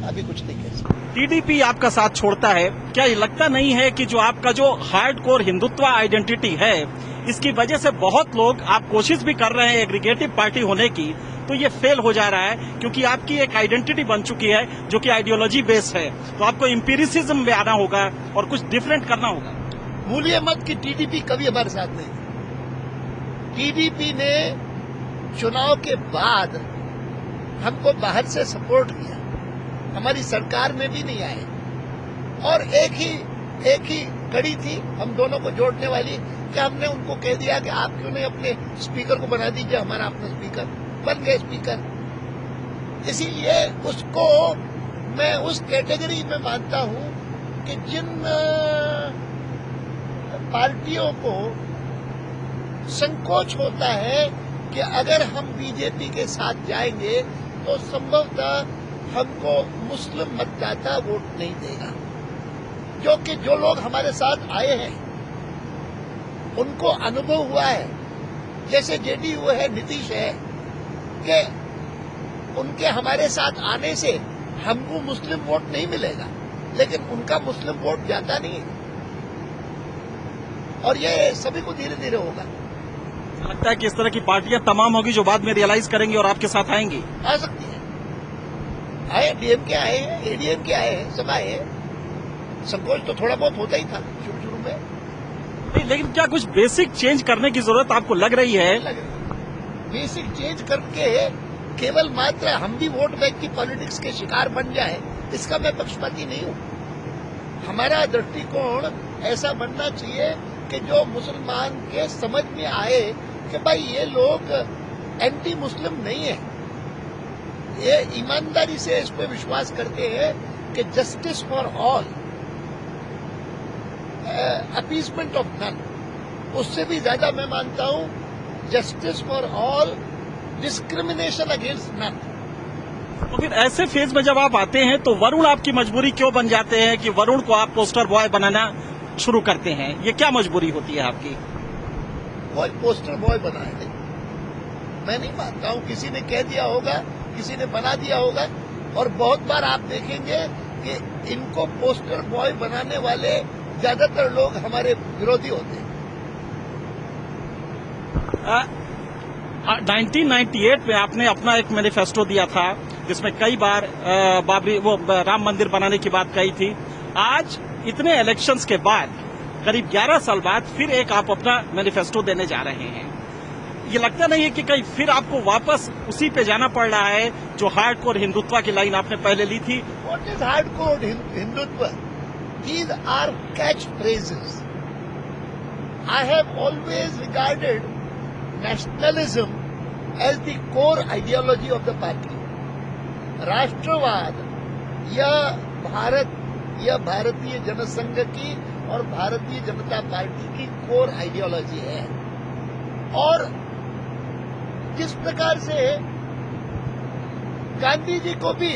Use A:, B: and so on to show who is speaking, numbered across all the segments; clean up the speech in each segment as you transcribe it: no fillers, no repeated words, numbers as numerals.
A: अभी कुछ नहीं कह सकते।
B: टीडीपी आपका साथ छोड़ता है, क्या ये लगता नहीं है कि जो आपका जो हार्डकोर हिंदुत्व आइडेंटिटी है, इसकी वजह से बहुत लोग, आप कोशिश भी कर रहे हैं एग्रीगेटिव पार्टी होने की, तो ये फेल हो जा रहा है क्योंकि आपकी एक आइडेंटिटी बन चुकी है जो कि आइडियोलॉजी बेस्ड है। तो आपको एम्पिरिसिज्म में आना होगा और कुछ डिफरेंट करना होगा।
A: भूलिए मत कि टीडीपी कभी हमारे साथ नहीं थी। टीडीपी ने चुनाव के बाद हमको बाहर से सपोर्ट किया, हमारी सरकार में भी नहीं आए, और एक ही कड़ी थी हम दोनों को जोड़ने वाली कि हमने उनको कह दिया कि आप क्यों नहीं अपने स्पीकर को बना दीजिए हमारा अपना स्पीकर। बन गए स्पीकर। इसीलिए उसको मैं उस कैटेगरी में मानता हूं कि जिन पार्टियों को संकोच होता है कि अगर हम बीजेपी के साथ जाएंगे तो संभवतः हमको मुस्लिम मतदाता वोट नहीं देगा, जो लोग हमारे साथ आए हैं उनको अनुभव हुआ है, जैसे जेडीयू है, नीतीश है, कि उनके हमारे साथ आने से हमको मुस्लिम वोट नहीं मिलेगा, लेकिन उनका मुस्लिम वोट जाता नहीं है, और ये सभी को धीरे धीरे होगा।
B: लगता है कि इस तरह की पार्टियां तमाम होगी जो बाद में रियलाइज करेंगी और आपके साथ आएंगी।
A: आ सकती है, आए, डीएमके आए हैं, एडीएमके आए हैं, सब आए हैं। संकोच तो थोड़ा बहुत होता ही था शुरू में,
B: लेकिन क्या कुछ बेसिक चेंज करने की जरूरत आपको लग रही है?
A: बेसिक चेंज करके केवल मात्र हम भी वोट बैंक की पॉलिटिक्स के शिकार बन जाए, इसका मैं पक्षपाती नहीं हूं। हमारा दृष्टिकोण ऐसा बनना चाहिए कि जो मुसलमान के समझ में आए कि भाई ये लोग एंटी मुस्लिम नहीं है, ये ईमानदारी से इस पर विश्वास करते हैं कि justice for all, appeasement of none, उससे भी ज्यादा मैं मानता हूं justice for all, discrimination against none.
B: तो फिर ऐसे फेज में जब आप आते हैं तो वरुण आपकी मजबूरी क्यों बन जाते हैं कि वरुण को आप पोस्टर बॉय बनाना शुरू करते हैं? ये क्या मजबूरी होती है आपकी?
A: वो पोस्टर बॉय बना है, मैं नहीं मानता हूं, किसी ने कह दिया होगा, किसी ने बना दिया होगा, और बहुत बार आप देखेंगे कि इनको पोस्टर बॉय बनाने वाले ज्यादातर लोग हमारे विरोधी होते हैं।
B: 1998 में आपने अपना एक मैनिफेस्टो दिया था जिसमें कई बार राम मंदिर बनाने की बात कही थी। आज इतने इलेक्शंस के बाद, करीब 11 साल बाद, फिर एक आप अपना मैनिफेस्टो देने जा रहे हैं। ये लगता नहीं है कि कहीं फिर आपको वापस उसी पे जाना पड़ रहा है जो हार्डकोर हिंदुत्व की लाइन आपने पहले ली थी?
A: What is hardcore Hindutva? These are catchphrases. I have always regarded nationalism as the core ideology of the party. राष्ट्रवाद यह भारतीय जनसंघ की और भारतीय जनता पार्टी की कोर आइडियोलॉजी है। और जिस प्रकार से गांधी जी को भी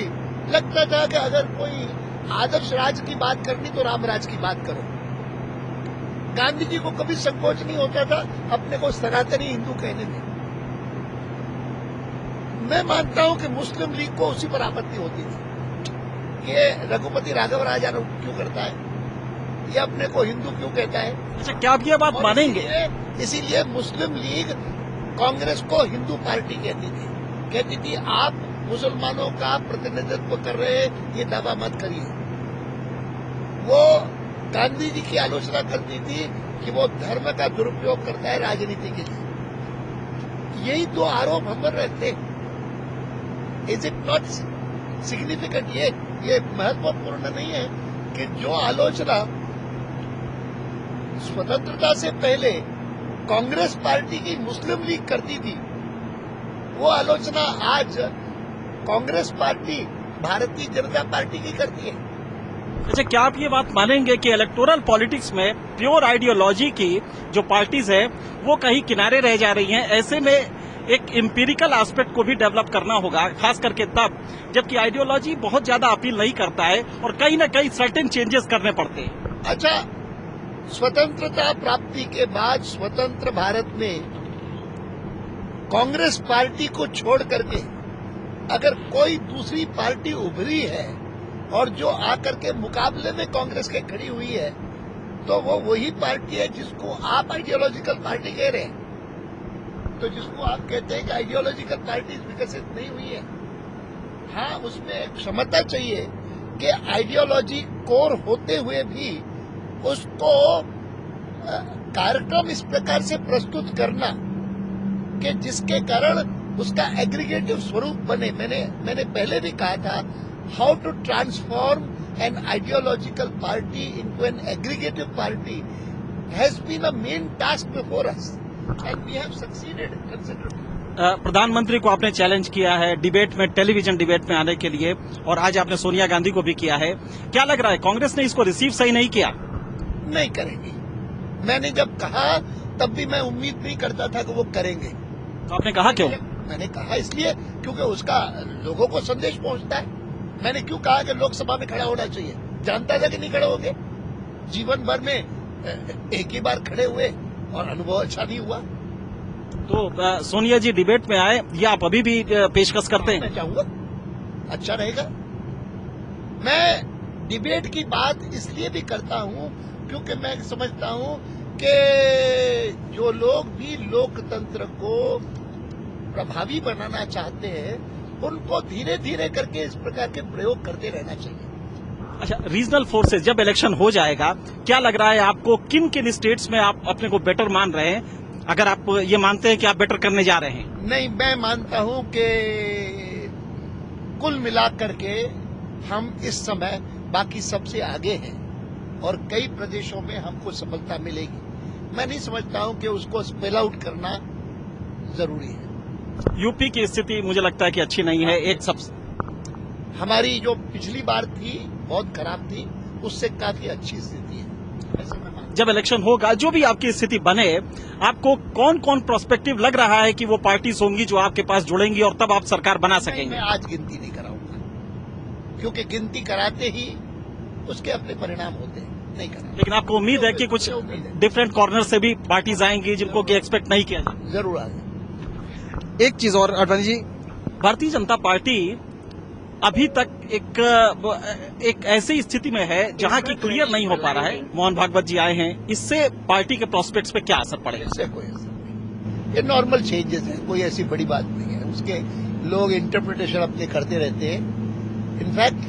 A: लगता था कि अगर कोई आदर्श राज की बात करनी तो राम राज की बात करो, गांधी जी को कभी संकोच नहीं होता था अपने को सनातनी हिंदू कहने में। मैं मानता हूं कि मुस्लिम लीग को उसी पर आपत्ति होती थी कि रघुपति राघव राजा क्यों करता है, ये अपने को हिंदू क्यों कहता है।
B: अच्छा, क्या आप ये बात मानेंगे?
A: इसीलिए मुस्लिम लीग कांग्रेस को हिंदू पार्टी कहती थी आप मुसलमानों का प्रतिनिधित्व कर रहे हैं, ये दावा मत करिए। वो गांधी जी की आलोचना करती थी कि वो धर्म का दुरुपयोग करता है राजनीति के लिए। यही दो आरोप हम पर रहते। Is it not significant? ये महत्वपूर्ण नहीं है कि जो आलोचना स्वतंत्रता से पहले कांग्रेस पार्टी की मुस्लिम लीग करती थी, वो आलोचना आज कांग्रेस पार्टी भारतीय जनता पार्टी की करती है।
B: अच्छा, क्या आप ये बात मानेंगे कि इलेक्टोरल पॉलिटिक्स में प्योर आइडियोलॉजी की जो पार्टीज है वो कहीं किनारे रह जा रही हैं? ऐसे में एक एम्पिरिकल एस्पेक्ट को भी डेवलप करना होगा, खास करके तब जबकि आइडियोलॉजी बहुत ज्यादा अपील नहीं करता है और कहीं न कहीं सर्टेन चेंजेस करने पड़ते हैं।
A: अच्छा, स्वतंत्रता प्राप्ति के बाद स्वतंत्र भारत में कांग्रेस पार्टी को छोड़ करके अगर कोई दूसरी पार्टी उभरी है और जो आकर के मुकाबले में कांग्रेस के खड़ी हुई है, तो वो वही पार्टी है जिसको आप आइडियोलॉजिकल पार्टी कह रहे हैं। तो जिसको आप कहते हैं कि आइडियोलॉजिकल पार्टी विकसित नहीं हुई है, हाँ, उसमें एक क्षमता चाहिए कि आइडियोलॉजी कोर होते हुए भी उसको कार्यक्रम इस प्रकार से प्रस्तुत करना कि जिसके कारण उसका एग्रीगेटिव स्वरूप बने। मैंने पहले भी कहा था, how to transform an ideological party into an aggregative party has been a main task before us and we have succeeded considerably.
B: प्रधानमंत्री को आपने चैलेंज किया है डिबेट में, टेलीविजन डिबेट में आने के लिए, और आज आपने सोनिया गांधी को भी किया है। क्या लग रहा है, कांग्रेस ने इसको रिसीव सही नहीं किया?
A: नहीं करेंगी। मैंने जब कहा तब भी मैं उम्मीद नहीं करता था कि वो करेंगे।
B: तो आपने कहा क्यों?
A: मैंने कहा इसलिए क्योंकि उसका लोगों को संदेश पहुंचता है। मैंने क्यों कहा कि लोकसभा में खड़ा होना चाहिए? जानता था कि नहीं खड़े होंगे। जीवन भर में एक ही बार खड़े हुए और अनुभव अच्छा नहीं हुआ।
B: तो सोनिया जी डिबेट में आए, या आप अभी भी पेशकश करते हैं?
A: मैं चाहूंगा, अच्छा रहेगा। मैं डिबेट की बात इसलिए भी करता हूं क्योंकि मैं समझता हूं कि जो लोग भी लोकतंत्र को प्रभावी बनाना चाहते हैं, उनको धीरे धीरे करके इस प्रकार के प्रयोग करते रहना चाहिए।
B: अच्छा, रीजनल फोर्सेस जब इलेक्शन हो जाएगा, क्या लग रहा है आपको, किन किन स्टेट्स में आप अपने को बेटर मान रहे हैं, अगर आप ये मानते हैं कि आप बेटर करने जा रहे हैं?
A: नहीं, मैं मानता हूं कि कुल मिलाकर के हम इस समय बाकी सबसे आगे हैं और कई प्रदेशों में हमको सफलता मिलेगी। मैं नहीं समझता हूं कि उसको स्पेल आउट करना जरूरी है।
B: यूपी की स्थिति मुझे लगता है कि अच्छी नहीं है। एक सब
A: हमारी जो पिछली बार थी बहुत खराब थी, उससे काफी अच्छी स्थिति है, ऐसे मैं मानता
B: जब इलेक्शन होगा, जो भी आपकी स्थिति बने, आपको कौन कौन प्रोस्पेक्टिव लग रहा है कि वो पार्टीज होंगी जो आपके पास जुड़ेंगी और तब आप सरकार बना
A: हूं।
B: सकेंगे?
A: मैं आज गिनती नहीं कराऊंगा क्योंकि गिनती कराते ही उसके अपने परिणाम होते हैं, नहीं करा।
B: लेकिन आपको उम्मीद है कि कुछ डिफरेंट कॉर्नर से भी पार्टीज आएंगी जिनको कि एक्सपेक्ट नहीं किया जाए?
A: जरूर आएगा।
B: एक चीज और अडवाणी जी, भारतीय जनता पार्टी अभी तक एक ऐसी स्थिति में है जहां की क्लियर नहीं हो पा रहा है। मोहन भागवत जी आए हैं, इससे पार्टी के प्रोस्पेक्ट्स पे क्या असर पड़ेगा?
A: इससे कोई असर नहीं, ये नॉर्मल चेंजेस है, कोई ऐसी बड़ी बात नहीं है। उसके लोग इंटरप्रिटेशन अपने करते रहते हैं। In fact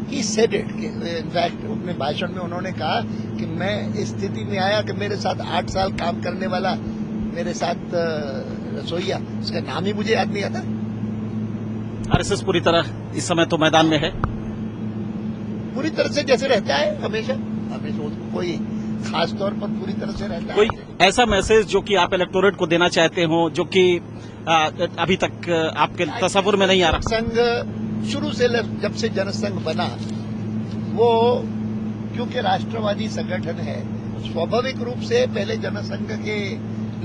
A: he said it, in fact अपने भाषण में उन्होंने कहा कि मैं इस स्थिति में आया कि मेरे साथ 8 साल काम करने वाला मेरे साथ रसोईया, उसका नाम ही मुझे याद नहीं आता।
B: आरएसएस पूरी तरह इस समय तो मैदान में है,
A: पूरी तरह से जैसे रहता है हमेशा उसको कोई खास तौर पर पूरी तरह से रहता है।
B: कोई ऐसा मैसेज जो कि आप इलेक्टोरेट को देना चाहते हो, जो कि अभी तक आपके तस्वुर में नहीं आ रहा?
A: संघ शुरू से जब से जनसंघ बना, वो क्योंकि राष्ट्रवादी संगठन है, स्वाभाविक रूप से पहले जनसंघ के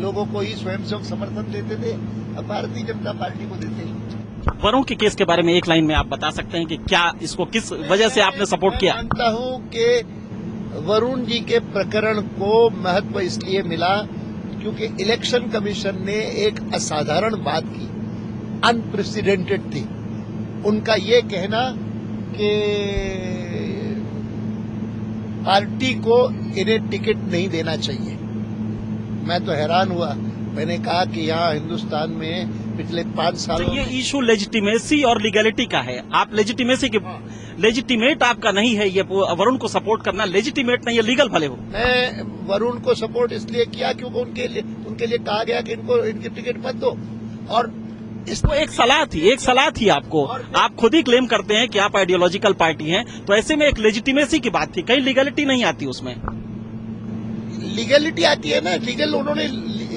A: लोगों को ही स्वयंसेवक समर्थन देते थे, अब भारतीय जनता पार्टी को देते हैं।
B: वरुण के केस के बारे में एक लाइन में आप बता सकते हैं कि क्या इसको किस वजह से आपने सपोर्ट किया?
A: मैं मानता हूं कि वरुण जी के प्रकरण को महत्व इसलिए मिला क्योंकि इलेक्शन कमीशन ने एक असाधारण बात की, अनप्रेसिडेंटेड थी। उनका ये कहना कि पार्टी को इन्हें टिकट नहीं देना चाहिए। मैं तो हैरान हुआ। मैंने कहा कि यहाँ हिंदुस्तान में पिछले 5 सालों
B: तो ये इशू लेजिटिमेसी और लीगैलिटी का है। आप लेजिटिमेसी के लेजिटिमेट आपका नहीं है, ये वरुण को सपोर्ट करना लेजिटिमेट नहीं है, लीगल भले हो।
A: मैं वरुण को सपोर्ट इसलिए किया क्योंकि उनके लिए कहा गया कि इनकी टिकट मत दो, और
B: इसको एक सलाह थी आपको। आप खुद ही क्लेम करते हैं कि आप आइडियोलॉजिकल पार्टी हैं, तो ऐसे में एक लेजिटिमेसी की बात थी, कहीं लीगलिटी नहीं आती उसमें?
A: लीगलिटी आती है ना, उन्होंने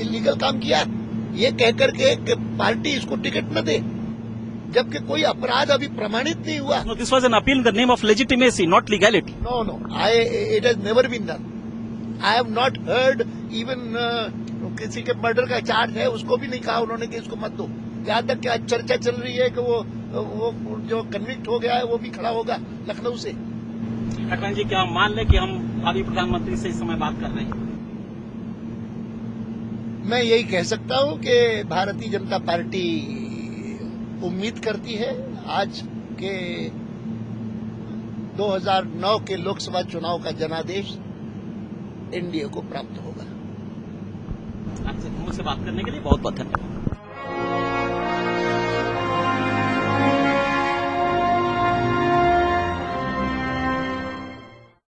A: लीगल काम किया ये कहकर के कि पार्टी इसको टिकट न दे, जबकि कोई अपराध अभी प्रमाणित नहीं हुआ।
B: This was an appeal in the name of legitimacy, not legality.
A: No, it has never been done. I have not heard even किसी के मर्डर का चार्ज है, उसको भी नहीं कहा उन्होंने कि इसको मत दो। यहाँ तक कि चर्चा चल रही है कि वो जो कन्विक्ट हो गया है वो भी खड़ा होगा लखनऊ से।
B: अटवाणी जी, क्या हम मान लें कि हम भावी प्रधानमंत्री से इस समय बात कर रहे हैं?
A: मैं यही कह सकता हूं कि भारतीय जनता पार्टी उम्मीद करती है आज के 2009 के लोकसभा चुनाव का जनादेश एनडीए को प्राप्त होगा।
B: आपसे मुझसे बात करने के लिए बहुत बहुत धन्यवाद।